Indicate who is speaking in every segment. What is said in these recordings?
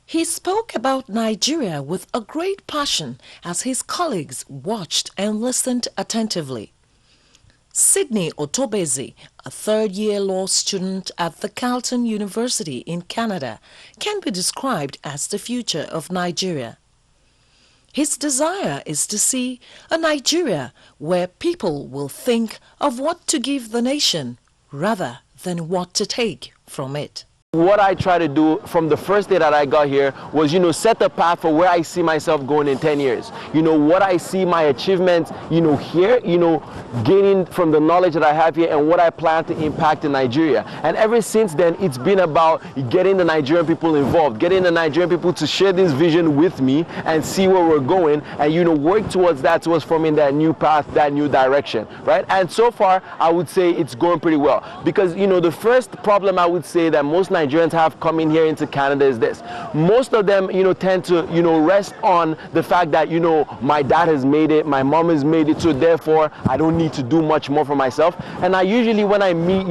Speaker 1: He spoke about Nigeria with a great passion as his colleagues watched and listened attentively. Sidney Otoboeze, a third-year law student at the Carleton University in Canada, can be described as the future of Nigeria. His desire is to see a Nigeria where people will think of what to give the nation rather than what to take from it.
Speaker 2: What I try to do from the first day that I got here was, set the path for where I see myself going in 10 years. What I see my achievements, here, gaining from the knowledge that I have here and what I plan to impact in Nigeria. And ever since then, it's been about getting the Nigerian people involved, getting the Nigerian people to share this vision with me and see where we're going and, work towards that, towards forming that new path, that new direction, right? And so far, I would say it's going pretty well because, the first problem I would say that most Nigerians have coming here into Canada is this. Most of them, tend to, rest on the fact that, my dad has made it, my mom has made it, so therefore I don't need to do much more for myself. And I usually, when I meet,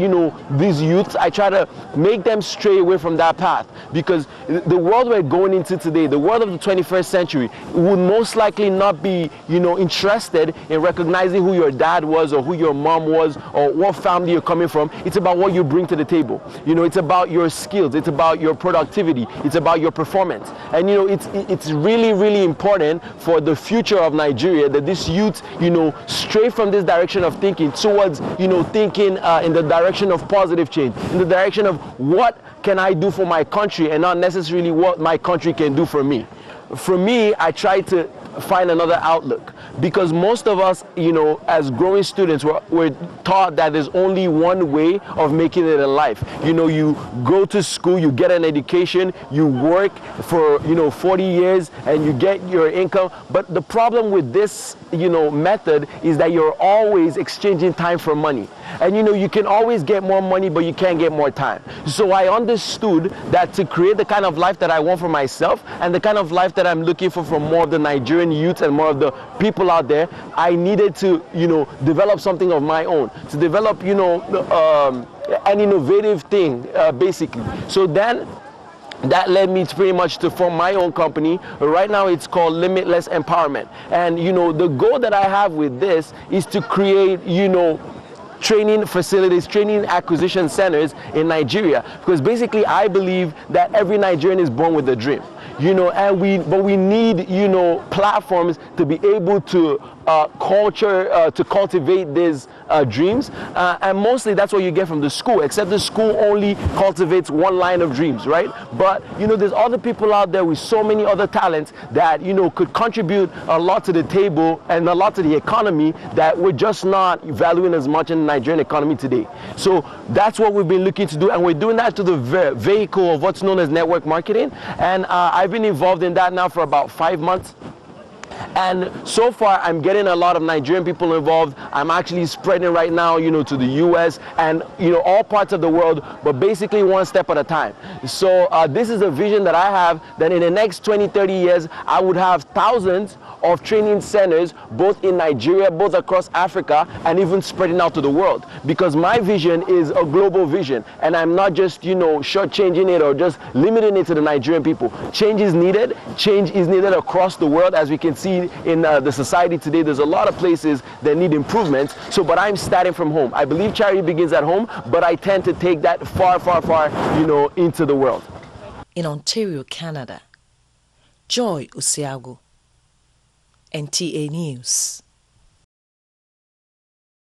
Speaker 2: these youths, I try to make them stray away from that path because the world we're going into today, the world of the 21st century, would most likely not be, interested in recognizing who your dad was or who your mom was or what family you're coming from. It's about what you bring to the table. It's about your skills, it's about your productivity, it's about your performance. And it's really, really important for the future of Nigeria that this youth, stray from this direction of thinking towards, thinking in the direction of positive change, in the direction of what can I do for my country and not necessarily what my country can do for me. For me, I try to find another outlook because most of us, as growing students, we're taught that there's only one way of making it in life. You go to school, you get an education, you work for 40 years and you get your income. But the problem with this method is that you're always exchanging time for money. And you can always get more money, but you can't get more time. So I understood that to create the kind of life that I want for myself and the kind of life that I'm looking for more of the Nigerian youth and more of the people out there, I needed to, develop something of my own, to develop, an innovative thing, basically. So then that led me to pretty much to form my own company. Right now it's called Limitless Empowerment. And, the goal that I have with this is to create, training facilities, training acquisition centers in Nigeria, because basically I believe that every Nigerian is born with a dream, but we need, platforms to be able to to cultivate these dreams, and mostly that's what you get from the school, except the school only cultivates one line of dreams, right? But there's other people out there with so many other talents that could contribute a lot to the table and a lot to the economy that we're just not valuing as much in the Nigerian economy today. So that's what we've been looking to do, and we're doing that to the vehicle of what's known as network marketing, and I've been involved in that now for about 5 months. And so far, I'm getting a lot of Nigerian people involved. I'm actually spreading right now, to the US and, all parts of the world, but basically one step at a time. So this is a vision that I have, that in the next 20, 30 years, I would have thousands of training centers, both in Nigeria, both across Africa, and even spreading out to the world. Because my vision is a global vision, and I'm not just, shortchanging it or just limiting it to the Nigerian people. Change is needed. Change is needed across the world, as we can see in the society today. There's a lot of places that need improvements. But I'm starting from home. I believe charity begins at home, but I tend to take that far, far, far, into the world.
Speaker 1: In Ontario, Canada, Joy Osiagwu, NTA News.